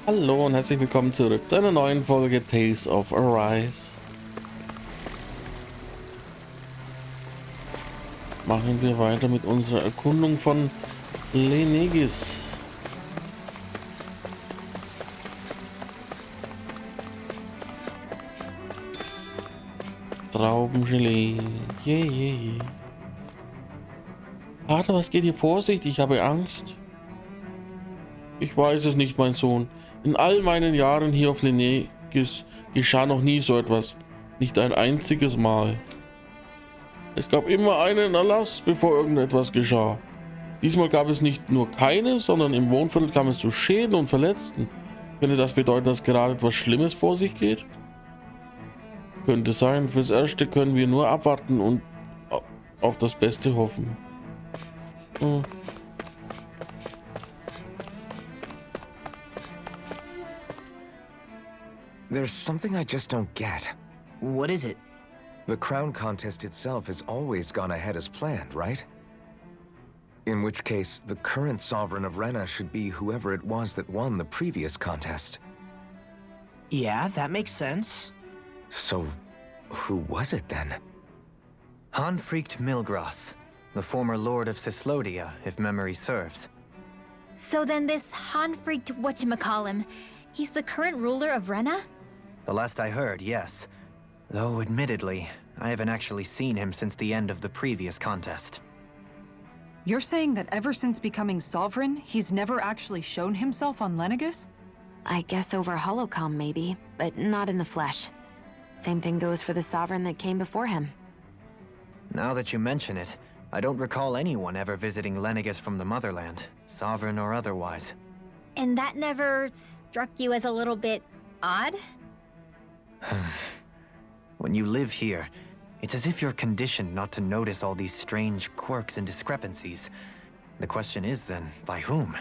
Hallo und herzlich willkommen zurück zu einer neuen Folge Tales of Arise. Machen wir weiter mit unserer Erkundung von Lenegis. Traubengelee. Yeah. Vater, was geht hier vor sich? Ich habe Angst. Ich weiß es nicht, mein Sohn. In all meinen Jahren hier auf Lenegis geschah noch nie so etwas. Nicht ein einziges Mal. Es gab immer einen Erlass, bevor irgendetwas geschah. Diesmal gab es nicht nur keine, sondern im Wohnviertel kam es zu Schäden und Verletzten. Könnte das bedeuten, dass gerade etwas Schlimmes vor sich geht? Könnte sein. Fürs Erste können wir nur abwarten und auf das Beste hoffen. There's something I just don't get. What is it? The crown contest itself has always gone ahead as planned, right? In which case, the current sovereign of Rena should be whoever it was that won the previous contest. Yeah, that makes sense. So, who was it then? Hanfried Milgras, the former lord of Cislodia, if memory serves. So then this Hanfried whatchamacallem, he's the current ruler of Rena? The last I heard, yes. Though, admittedly, I haven't actually seen him since the end of the previous contest. You're saying that ever since becoming sovereign, he's never actually shown himself on Lenegis? I guess over holocom maybe, but not in the flesh. Same thing goes for the sovereign that came before him. Now that you mention it, I don't recall anyone ever visiting Lenegis from the motherland, sovereign or otherwise. And that never struck you as a little bit odd? When you live here, it's as if you're conditioned not to notice all these strange quirks and discrepancies. The question is then, by whom?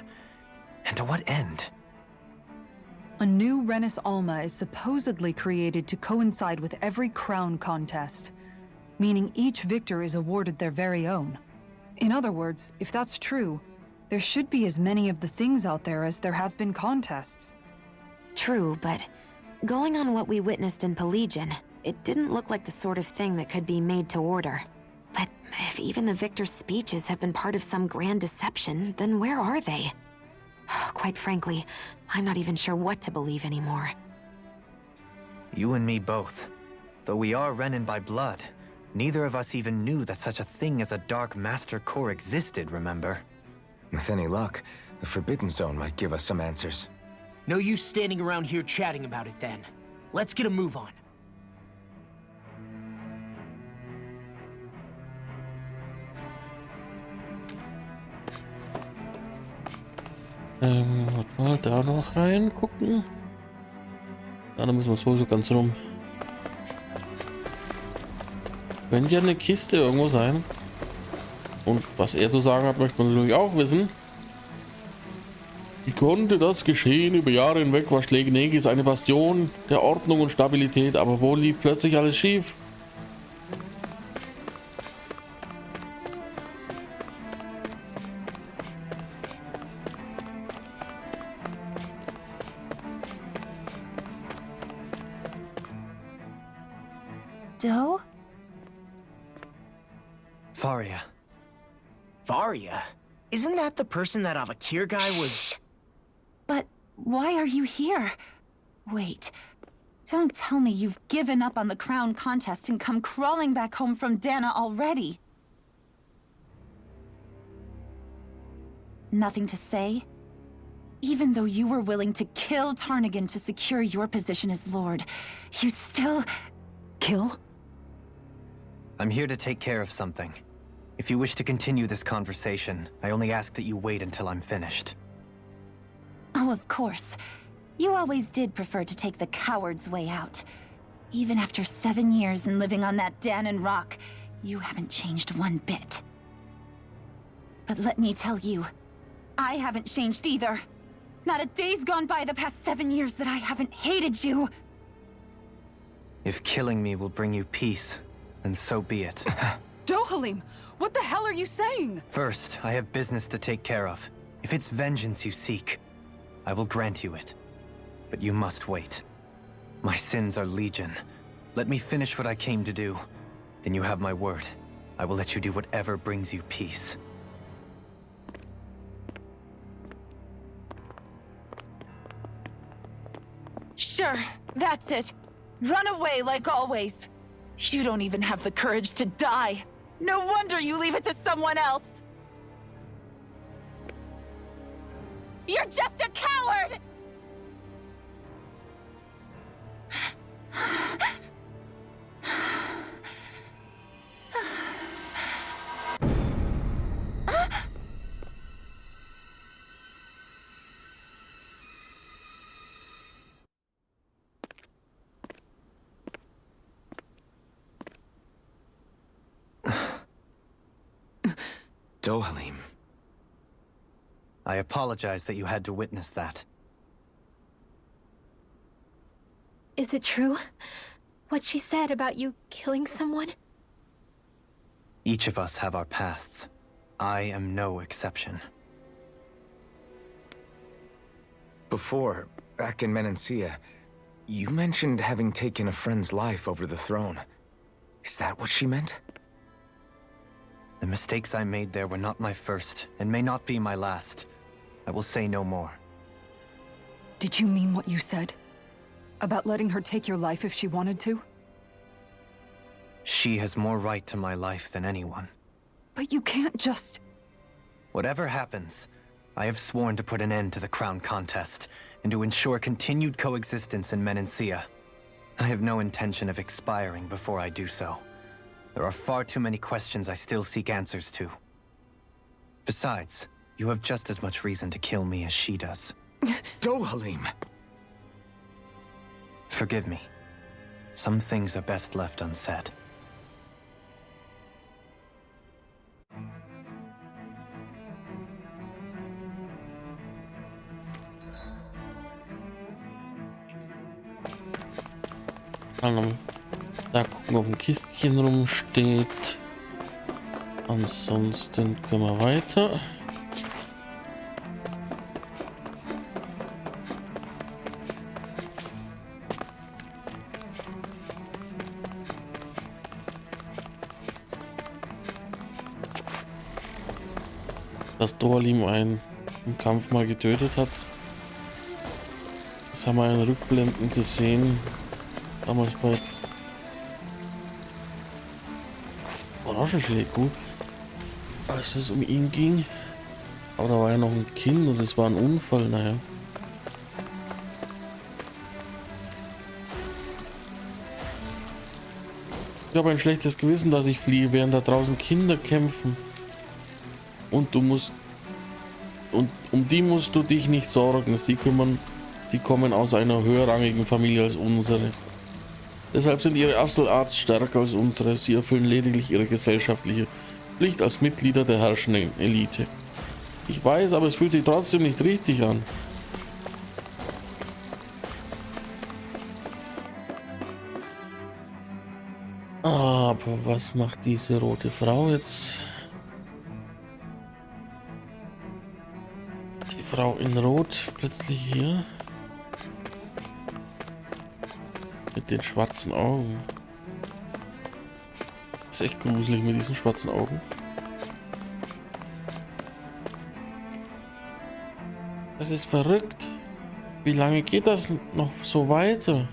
And to what end? A new Renis Alma is supposedly created to coincide with every crown contest, meaning each victor is awarded their very own. In other words, if that's true, there should be as many of the things out there as there have been contests. True, but going on what we witnessed in Pelagian, it didn't look like the sort of thing that could be made to order. But if even the victor's speeches have been part of some grand deception, then where are they? Quite frankly, I'm not even sure what to believe anymore. You and me both. Though we are Renin by blood, neither of us even knew that such a thing as a Dark Master Core existed, remember? With any luck, the Forbidden Zone might give us some answers. No use standing around here chatting about it then. Let's get a move on. Warte mal, da noch reingucken. Ja, da müssen wir sowieso ganz rum. Könnte ja eine Kiste irgendwo sein. Und was er zu sagen hat, möchte man natürlich auch wissen. Wie konnte das geschehen? Über Jahre hinweg war Lenegis eine Bastion der Ordnung und Stabilität, aber wo lief plötzlich alles schief? Doe? Faria. Varia? Isn't that the person that Avakir guy was... But why are you here? Wait, don't tell me you've given up on the crown contest and come crawling back home from Dana already. Nothing to say? Even though you were willing to kill Tarnigan to secure your position as Lord, you still... Kill? I'm here to take care of something. If you wish to continue this conversation, I only ask that you wait until I'm finished. Oh, of course. You always did prefer to take the coward's way out. Even after 7 years and living on that Danon rock, you haven't changed one bit. But let me tell you, I haven't changed either. Not a day's gone by the past 7 years that I haven't hated you. If killing me will bring you peace, then so be it. Dohalim, what the hell are you saying? First, I have business to take care of. If it's vengeance you seek, I will grant you it. but you must wait. My sins are legion. Let me finish what I came to do. Then you have my word. I will let you do whatever brings you peace. Sure, that's it. Run away like always. You don't even have the courage to die. No wonder you leave it to someone else. You're just a coward! Dohalim. I apologize that you had to witness that. Is it true? What she said about you killing someone? Each of us have our pasts. I am no exception. Before, back in Menancia, you mentioned having taken a friend's life over the throne. Is that what she meant? The mistakes I made there were not my first, and may not be my last. I will say no more. Did you mean what you said? About letting her take your life if she wanted to? She has more right to my life than anyone. But you can't just... Whatever happens, I have sworn to put an end to the crown contest, and to ensure continued coexistence in Menancia. I have no intention of expiring before I do so. There are far too many questions I still seek answers to. Besides, you have just as much reason to kill me as she does. Dohalim! Forgive me. Some things are best left unsaid. Da gucken, ob ein Kistchen rumsteht. Ansonsten können wir weiter. Dass Dohalim einen im Kampf mal getötet hat. Das haben wir in Rückblenden gesehen. Damals bei Orangenschläge, als es um ihn ging. Aber da war ja noch ein Kind und es war ein Unfall, naja. Ich habe ein schlechtes Gewissen, dass ich fliehe, während da draußen Kinder kämpfen. Und du musst... Und um die musst du dich nicht sorgen. Sie kommen aus einer höherrangigen Familie als unsere. Deshalb sind ihre Asselarts stärker als unsere. Sie erfüllen lediglich ihre gesellschaftliche Pflicht als Mitglieder der herrschenden Elite. Ich weiß, aber es fühlt sich trotzdem nicht richtig an. Aber was macht diese rote Frau jetzt? Die Frau in Rot plötzlich hier. Mit den schwarzen Augen. Ist echt gruselig mit diesen schwarzen Augen. Das ist verrückt. Wie lange geht das noch so weiter?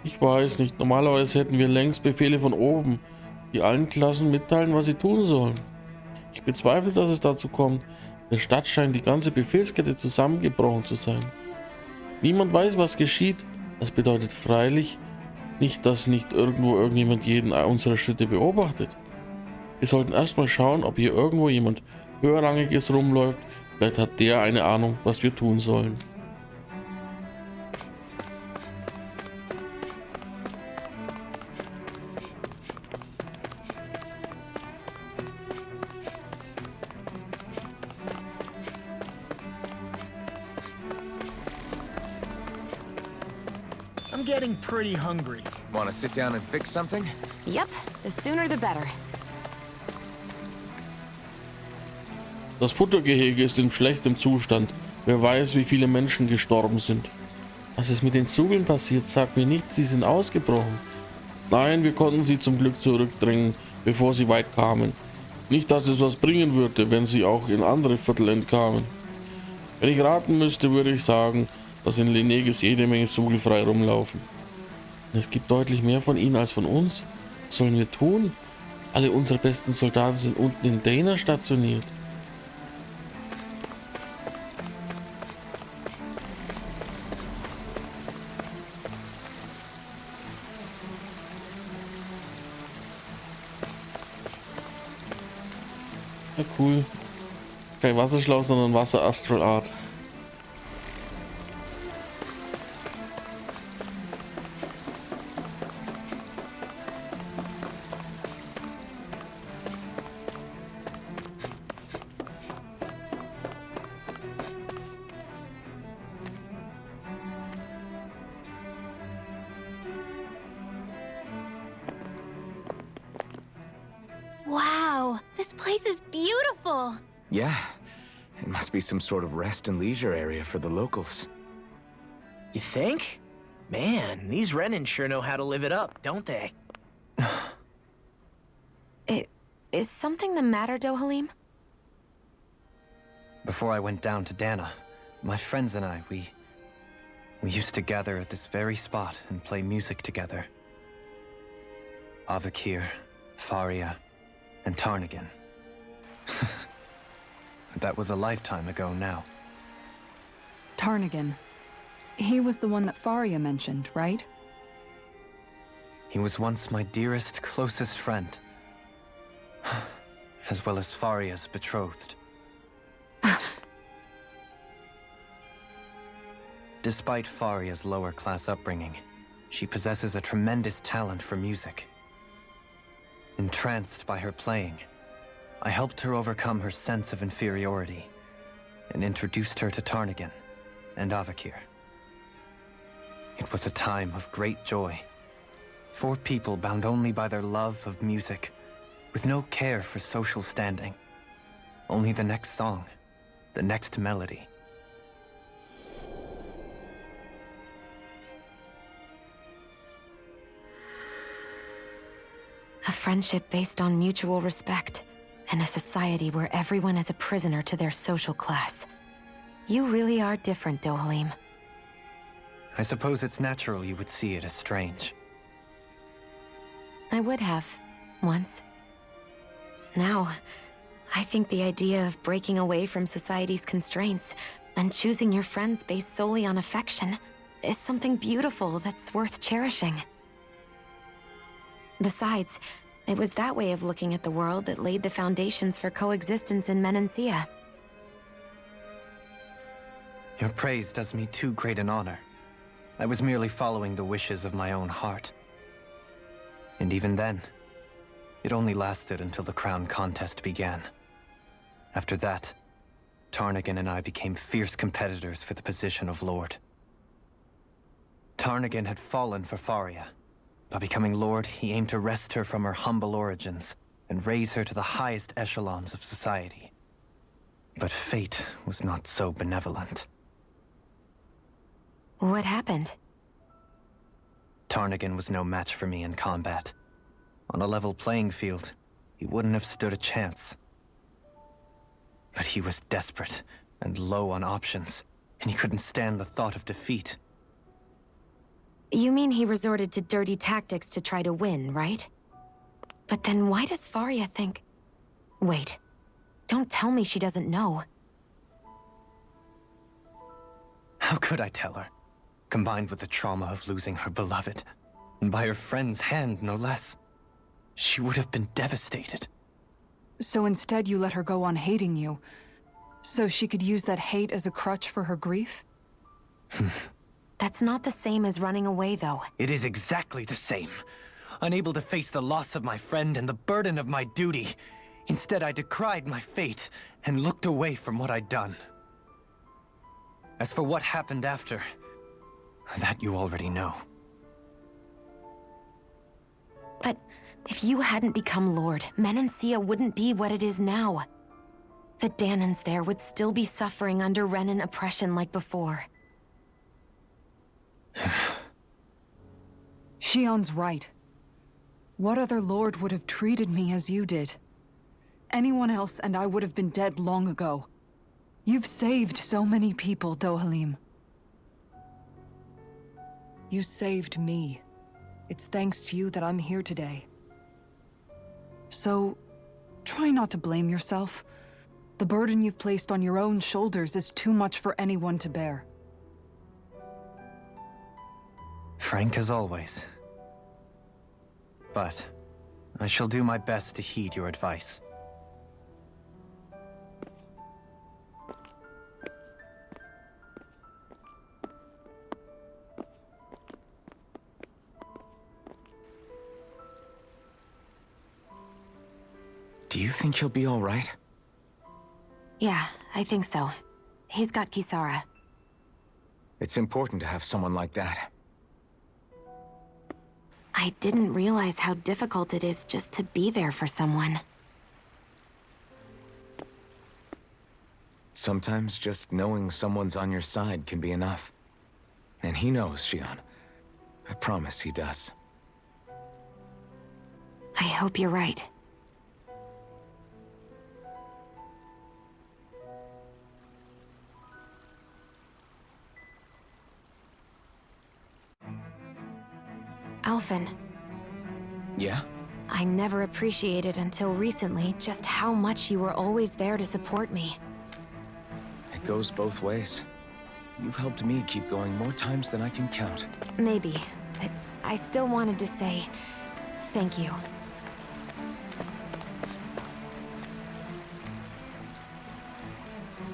Ich weiß nicht. Normalerweise hätten wir längst Befehle von oben, die allen Klassen mitteilen, was sie tun sollen. Ich bezweifle, dass es dazu kommt. In der Stadt scheint die ganze Befehlskette zusammengebrochen zu sein. Niemand weiß, was geschieht. Das bedeutet freilich nicht, dass nicht irgendjemand jeden unserer Schritte beobachtet. Wir sollten erstmal schauen, ob hier irgendwo jemand höherrangiges rumläuft. Vielleicht hat der eine Ahnung, was wir tun sollen. I'm getting pretty hungry. Want to sit down and fix something? Yep, the sooner the better. Das Futtergehege ist in schlechtem Zustand. Wer weiß, wie viele Menschen gestorben sind. Was ist mit den Zugeln passiert? Sag mir nicht, sie sind ausgebrochen. Nein, wir konnten sie zum Glück zurückdrängen, bevor sie weit kamen. Nicht, dass es was bringen würde, wenn sie auch in andere Viertel entkamen. Wenn ich raten müsste, würde ich sagen, dass in Lenegis jede Menge Zugel frei rumlaufen. Es gibt deutlich mehr von ihnen als von uns. Was sollen wir tun? Alle unsere besten Soldaten sind unten in Dana stationiert. Ja, cool. Kein Wasserschlauch, sondern Wasser-Astral-Art. Wow, this place is beautiful. Yeah, it must be some sort of rest and leisure area for the locals. You think? Man, these Renan sure know how to live it up, don't they? Is something the matter, Dohalim? Before I went down to Dana, my friends and I, we used to gather at this very spot and play music together. Avakir, Faria, and Tarnigan. That was a lifetime ago now. Tarnigan. He was the one that Faria mentioned, right? He was once my dearest, closest friend. As well as Faria's betrothed. Despite Faria's lower-class upbringing, she possesses a tremendous talent for music. Entranced by her playing, I helped her overcome her sense of inferiority and introduced her to Tarnigan and Avakir. It was a time of great joy. 4 people bound only by their love of music, with no care for social standing. Only the next song, the next melody. A friendship based on mutual respect, and a society where everyone is a prisoner to their social class. You really are different, Dohalim. I suppose it's natural you would see it as strange. I would have, once. Now, I think the idea of breaking away from society's constraints and choosing your friends based solely on affection is something beautiful that's worth cherishing. Besides, it was that way of looking at the world that laid the foundations for coexistence in Menancia. Your praise does me too great an honor. I was merely following the wishes of my own heart. And even then, it only lasted until the crown contest began. After that, Tarnigan and I became fierce competitors for the position of Lord. Tarnigan had fallen for Faria. By becoming Lord, he aimed to wrest her from her humble origins and raise her to the highest echelons of society. But fate was not so benevolent. What happened? Tarnigan was no match for me in combat. On a level playing field, he wouldn't have stood a chance. But he was desperate and low on options, and he couldn't stand the thought of defeat. You mean he resorted to dirty tactics to try to win, right? But then why does Faria think... Wait, don't tell me she doesn't know. How could I tell her? Combined with the trauma of losing her beloved, and by her friend's hand, no less. She would have been devastated. So instead you let her go on hating you, so she could use that hate as a crutch for her grief? That's not the same as running away, though. It is exactly the same. Unable to face the loss of my friend and the burden of my duty. Instead, I decried my fate and looked away from what I'd done. As for what happened after, that you already know. But if you hadn't become Lord, Menancia wouldn't be what it is now. The Danans there would still be suffering under Renan oppression like before. Shion's right. What other lord would have treated me as you did? Anyone else and I would have been dead long ago. You've saved so many people, Dohalim. You saved me. It's thanks to you that I'm here today. So, try not to blame yourself. The burden you've placed on your own shoulders is too much for anyone to bear. Frank as always. But I shall do my best to heed your advice. Do you think he'll be all right? Yeah, I think so. He's got Kisara. It's important to have someone like that. I didn't realize how difficult it is just to be there for someone. Sometimes just knowing someone's on your side can be enough. And he knows, Shion. I promise he does. I hope you're right. Alphen. Yeah? I never appreciated until recently just how much you were always there to support me. It goes both ways. You've helped me keep going more times than I can count. Maybe, but I still wanted to say thank you.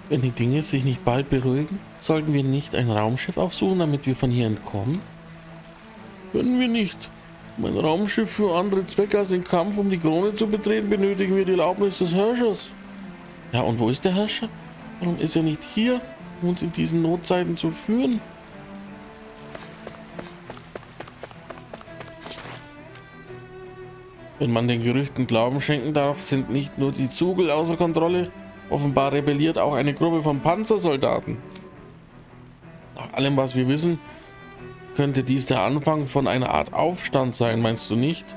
Wenn die Dinge sich nicht bald beruhigen, sollten wir nicht ein Raumschiff aufsuchen, damit wir von hier entkommen? Können wir nicht. Um ein Raumschiff für andere Zwecke als den Kampf um die Krone zu betreten, benötigen wir die Erlaubnis des Herrschers. Ja, und wo ist der Herrscher? Warum ist er nicht hier, um uns in diesen Notzeiten zu führen? Wenn man den Gerüchten Glauben schenken darf, sind nicht nur die Zugel außer Kontrolle, offenbar rebelliert auch eine Gruppe von Panzersoldaten. Nach allem, was wir wissen, könnte dies der Anfang von einer Art Aufstand sein, meinst du nicht?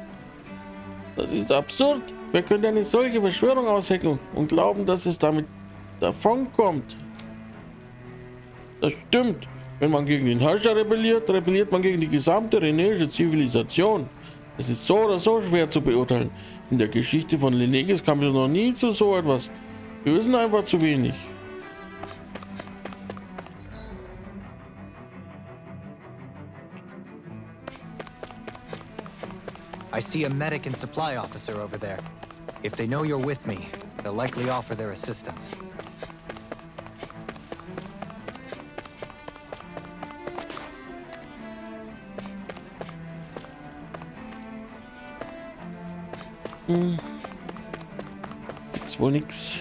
Das ist absurd. Wer könnte eine solche Verschwörung aushecken und glauben, dass es damit davonkommt? Das stimmt. Wenn man gegen den Herrscher rebelliert, rebelliert man gegen die gesamte renäische Zivilisation. Es ist so oder so schwer zu beurteilen. In der Geschichte von Lenegis kam es noch nie zu so etwas. Wir wissen einfach zu wenig. I see a medic and supply officer over there. If they know you're with me, they'll likely offer their assistance. Ist wohl nix.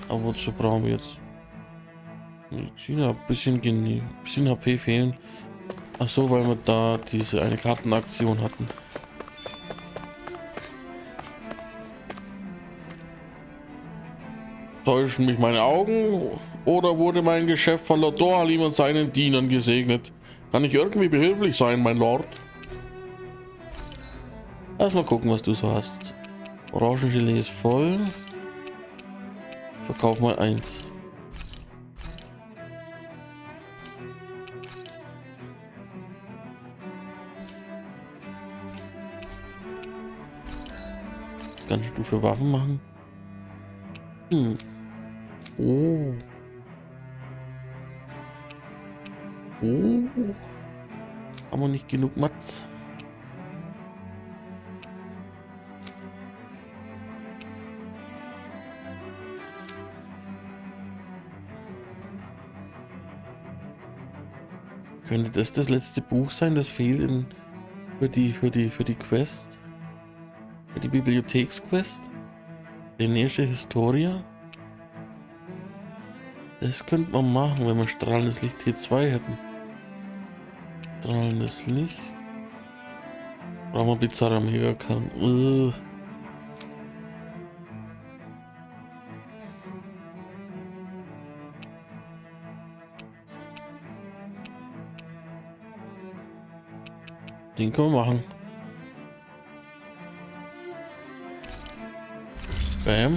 Aber wozu brauchen wir jetzt Mediziner? Ein bisschen HP fehlen. Ach so, weil wir da diese eine Kartenaktion hatten. Täuschen mich meine Augen oder wurde mein Geschäft von Lord Dohalim und seinen Dienern gesegnet? Kann ich irgendwie behilflich sein, mein Lord? Erstmal gucken, was du so hast. Orangengelee ist voll. Verkauf mal eins. Was kannst du für Waffen machen? Oh. Oh. Haben wir nicht genug Mats? Könnte das letzte Buch sein, das fehlt für die Quest? Für die Bibliotheksquest? Renäische Historia? Das könnte man machen, wenn wir strahlendes Licht T2 hätten. Strahlendes Licht. Brauchen wir bizarrer Megakern. Den können wir machen. Bam.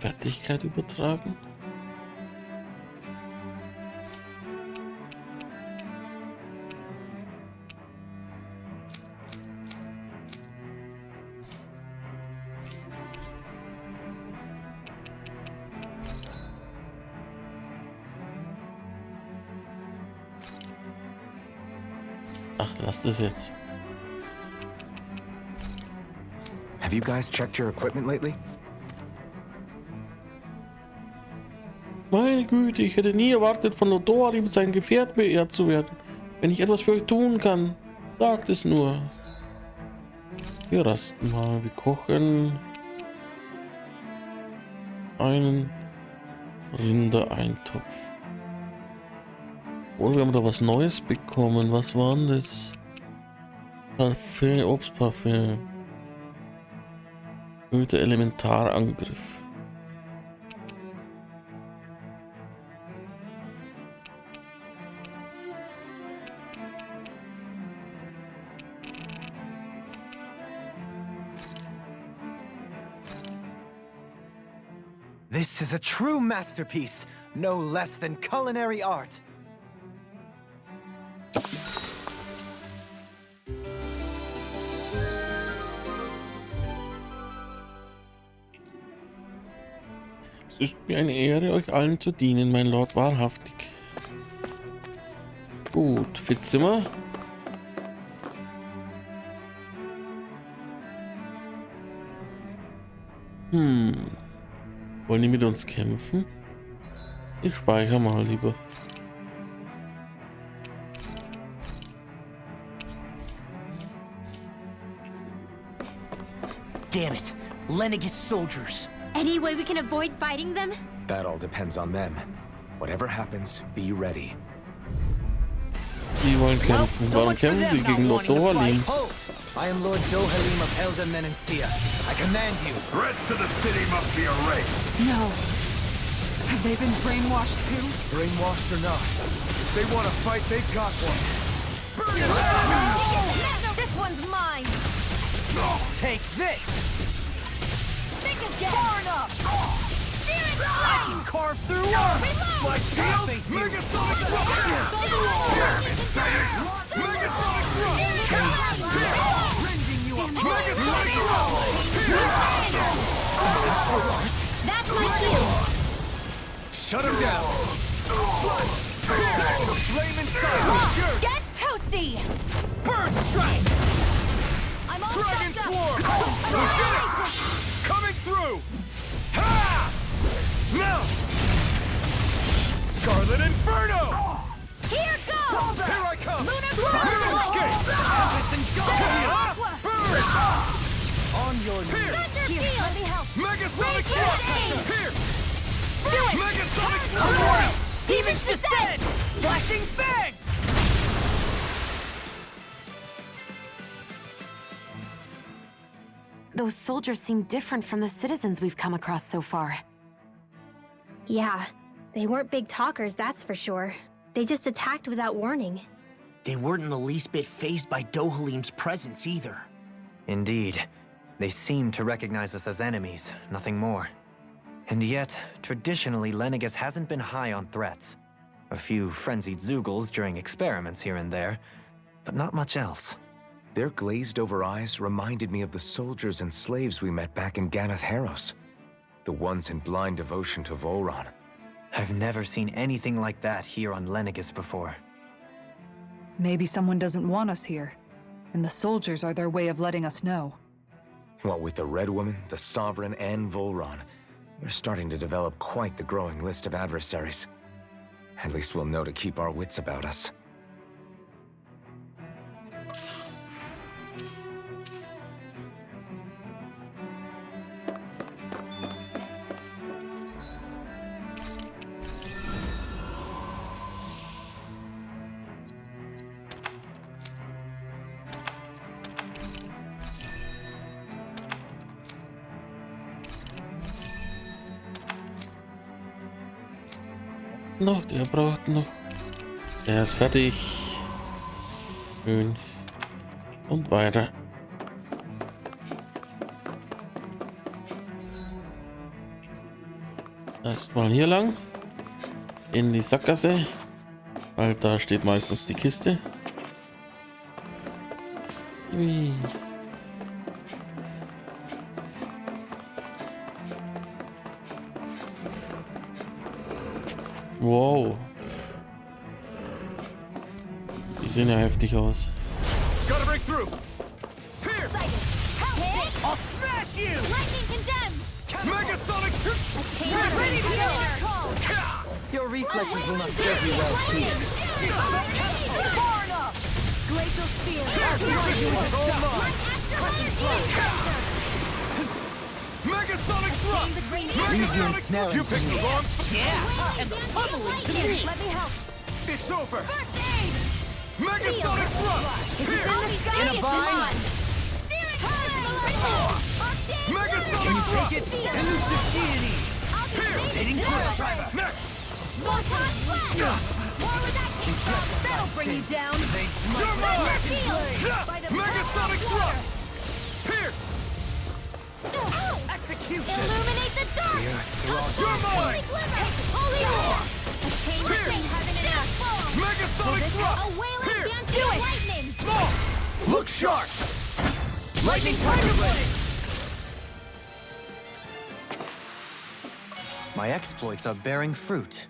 Fertigkeit übertragen. Ach, lass das jetzt. Have you guys checked your equipment lately? Meine Güte, ich hätte nie erwartet, von Odoarim sein Gefährt beehrt zu werden. Wenn ich etwas für euch tun kann, sagt es nur. Wir rasten mal, wir kochen einen Rindereintopf. Und wir haben da was Neues bekommen. Was war denn das? Parfüm, Obstparfüm. Erhöhter Elementarangriff. This is a true masterpiece, no less than culinary art. Es ist mir eine Ehre, euch allen zu dienen, mein Lord, wahrhaftig. Gut, fit sind wir. Wollen die mit uns kämpfen? Ich speichere mal lieber. Damn it. Lenegis soldiers. Any way we can avoid fighting them? That all depends on them. Whatever happens, be ready. Die wollen kämpfen. Warum kämpfen die gegen Lord Dohalim? I am Lord Dohalim of Helda Menencia. I command you. Threats to the city must be erased. No. Have they been brainwashed too? Brainwashed or not, if they want to fight, they've got one. This one's mine! Take this! Think again! Far enough! Sear and flame! Carve through earth! Reload! My shield! Megasonic That's my cue! Shut him down! The flame inside! Get toasty! Bird strike! I'm all Dragon fucked up! swarm! We did it! Coming through! Ha! Now! Scarlet Inferno! Here goes! Here I come! Lunar Mirror escape! Bird! On your knees. Thunder Let me help! Megasonic Raise thrust! your Here! Do it! Megasonic thrust! Demon's Descent! Flashing fang! Those soldiers seem different from the citizens we've come across so far. Yeah, they weren't big talkers, that's for sure. They just attacked without warning. They weren't in the least bit fazed by Dohalim's presence either. Indeed. They seem to recognize us as enemies, nothing more. And yet, traditionally, Lenegis hasn't been high on threats. A few frenzied Zeugles during experiments here and there, but not much else. Their glazed-over eyes reminded me of the soldiers and slaves we met back in Ganath Haros. The ones in blind devotion to Volron. I've never seen anything like that here on Lenegis before. Maybe someone doesn't want us here, and the soldiers are their way of letting us know. What with the Red Woman, the Sovereign, and Volron, we're starting to develop quite the growing list of adversaries. At least we'll know to keep our wits about us. Noch, der braucht noch. Der ist fertig. Schön. Und weiter. Erstmal hier lang. In die Sackgasse. Weil da steht meistens die Kiste. Ui. Wow. Die sehen ja heftig aus. Gotta break through. I'll smash you! Lightning condemned! Megasonic. Ready to go! Your reflexes will not serve you well, Chief. Far enough! Glacial spear! Megasonic thrust. Leave you ensnaring You picked the wrong. Yeah! And the pummeling to me! Let me help! It's over. First aid! Megasonic thrust. In a bind! Megasonic Can you thrust. take it? Elusive deity! Rotating twist! Next. That'll bring you down! You're mine. Megasonic thrust. Pierce. Execution! Illuminate the dark! You're mine. Holy war! Attain the Pierce. same heaven and earth! Megasonic A thrust. wailing Pierce. dance of lightning! Small. Look sharp! Lightning tiger blade! My exploits are bearing fruit.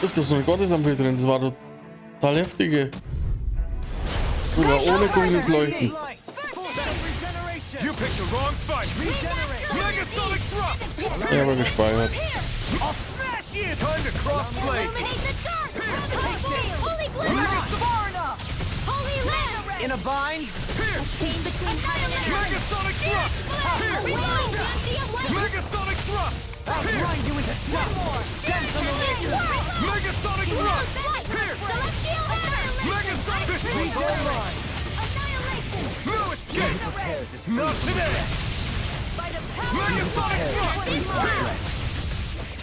Ist das so ein Gottesampel drin? Das war total heftige. Sogar ohne dunkles Leuchten. You picked the wrong fight. Megasonic thrust. Er war gespeichert. I'll smash you. Time to cross blade. Illuminate the dark! Holy glimmer! Far enough! Holy lamp! In a bind? Pierce. Chain between heaven and earth! Megasonic thrust. A wailing dance of lightning! Megasonic thrust. I'll grind you into dust! Dance on the laser! Megasonic thrust. Pierce. Celestial hammer! Megasonic thrust. Annihilation! No escape. Not today. By the power Megasonic thrust. Pierce.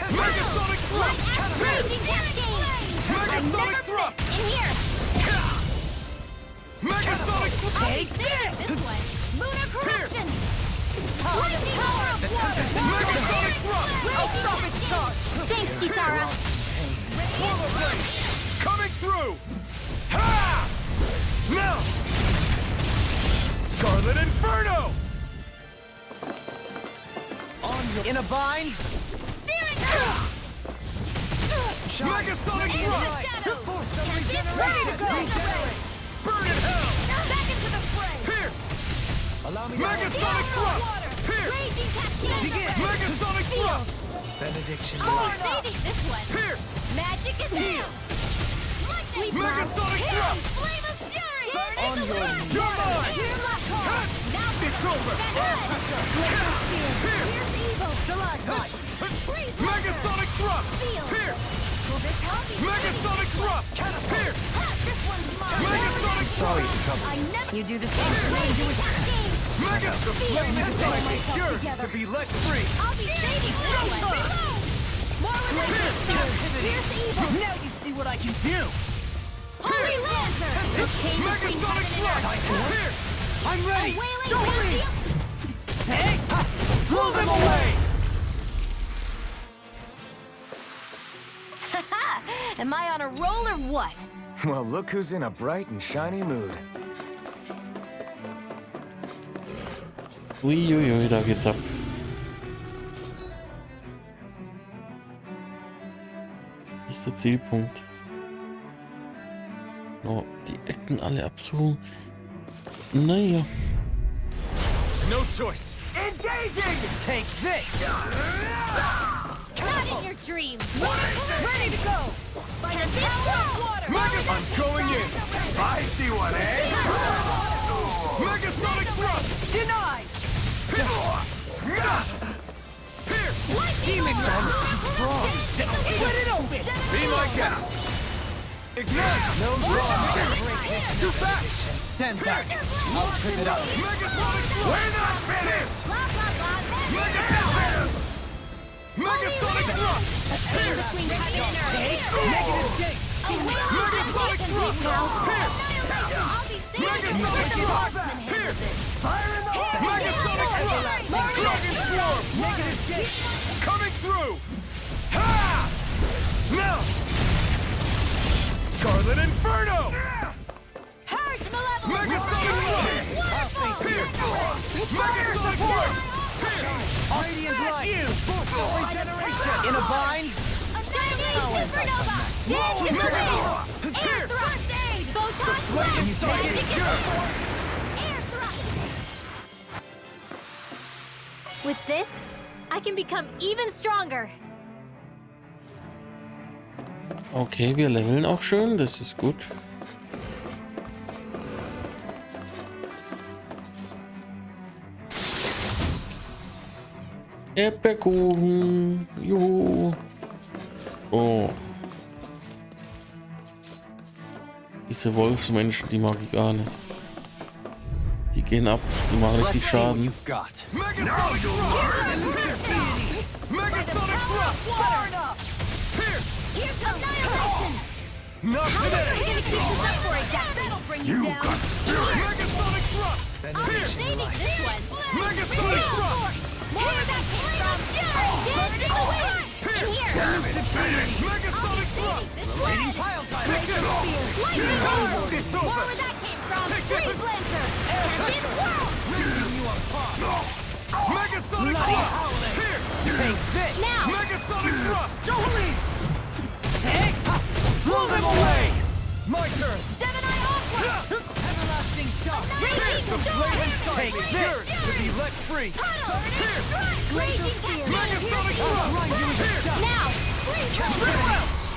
Megasonic thrust. raging cascade! Megasonic thrust. In here! Megasonic thrust. Take this way! Lunar corruption! Lightning power of water! Megasonic thrust. I'll stop its charge! Thanks, Kisara! Polar blade. Coming through. Ha! Now. Scarlet Inferno. In a bind? Searing Megasonic into the thrust. shadows! Ready to go! Burn in hell. Back into the fray! Pierce. Allow me Megasonic thrust. Pierce. Raging cascade! Megasonic thrust. benediction. Saving this one! Pierce. Magic is new! Lightning blast! Megasonic thrust. Flame of fury! On your knees. You're mine. Here's my call! Now It's over. Pierce. here's evil! Megasonic thrust. Pierce. Will this help you? Megasonic thrust. Pierce. This one's mine! Megasonic Sorry thrust. to trouble I you. never... You do the same thing. The flame is yours to be let free. I'll be saving this one! More with Here's the evil! Now you see what I can do. Holy Lantern! The chain between Megasonic heaven and thrust. earth! Pierce. I'm A ready! wailing Don't leave! cascade! Blow them away! Am I on a roll or what? Well, look who's in a bright and shiny mood. Uiuiui, da geht's ab. Ist der Zielpunkt. Oh, die Ecken alle absuchen. Naja. No choice. Engaging! Take this! Not in your dreams! Ready to go! By the power of water! I'm going in. I see one, eh? Megasonic thrust. Denied! Pierce. Lightning Demon bolt! armor's too strong. Split it open! Be my guest. Ignite! No Too fast! Stand back. I'll trip it up. Megasonic Thrust! We're not finished! Megasonic Thrust! Here! Negative Jake! Megasonic Thrust! Here! Megasonic Thrust! Here! Fire in the hole! Megasonic Thrust! Dragon Swarm! Negative Jake! Coming through! Ha! Now! Scarlet Inferno! Purge Malevolent! Megasonic Thrust! Here! Megasonic Thrust! Radiant Light. Regeneration. In a bind. A shining Supernova! Stand in the way! Air Thrust Aid! Photon Blast! Air Thrust! With this, I can become even stronger. Okay, wir leveln auch schön, das ist gut. Erdbeerkuchen. Juhu. Oh. Diese Wolfsmenschen, die mag ich gar nicht. Die gehen ab, die machen richtig Schaden. Megasonic Thrust! Fire up! Here! Here's annihilation! Not How long today! are you gonna keep this up for, Jack? That'll bring you down. Megasonic Thrust! I'll be saving this one. Megasonic Thrust! More where that came from. Stand in the way. In here. Megasonic Thrust! Rating pile time. Lightning Spear. It's More over! where that came from. Take Freeze this. Lancer. Tempest Whirl. Megasonic Thrust! Here! Take this. Now. Megasonic Thrust! Jolie. Take. Blow them away. My turn! Gemini Aqua. Everlasting shock. Raging The Storm. flaming Take Yours this. to be let free! Tunnel. Raging Cascade. Megasonic Thrust! Now.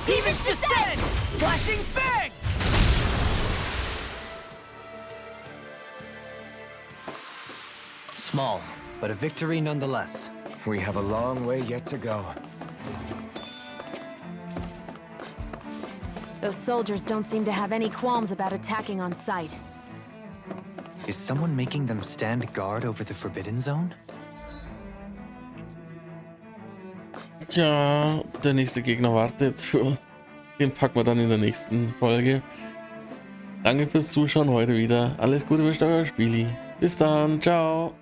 Demons descend. Flashing bang. Small, but a victory nonetheless. We have a long way yet to go. Those soldiers don't seem to have any qualms about attacking on sight. Is someone making them stand guard over the Forbidden Zone? Ja, der nächste Gegner wartet jetzt für. Den packen wir dann in der nächsten Folge. Danke fürs Zuschauen heute wieder. Alles Gute für euer Spieli. Bis dann. Ciao.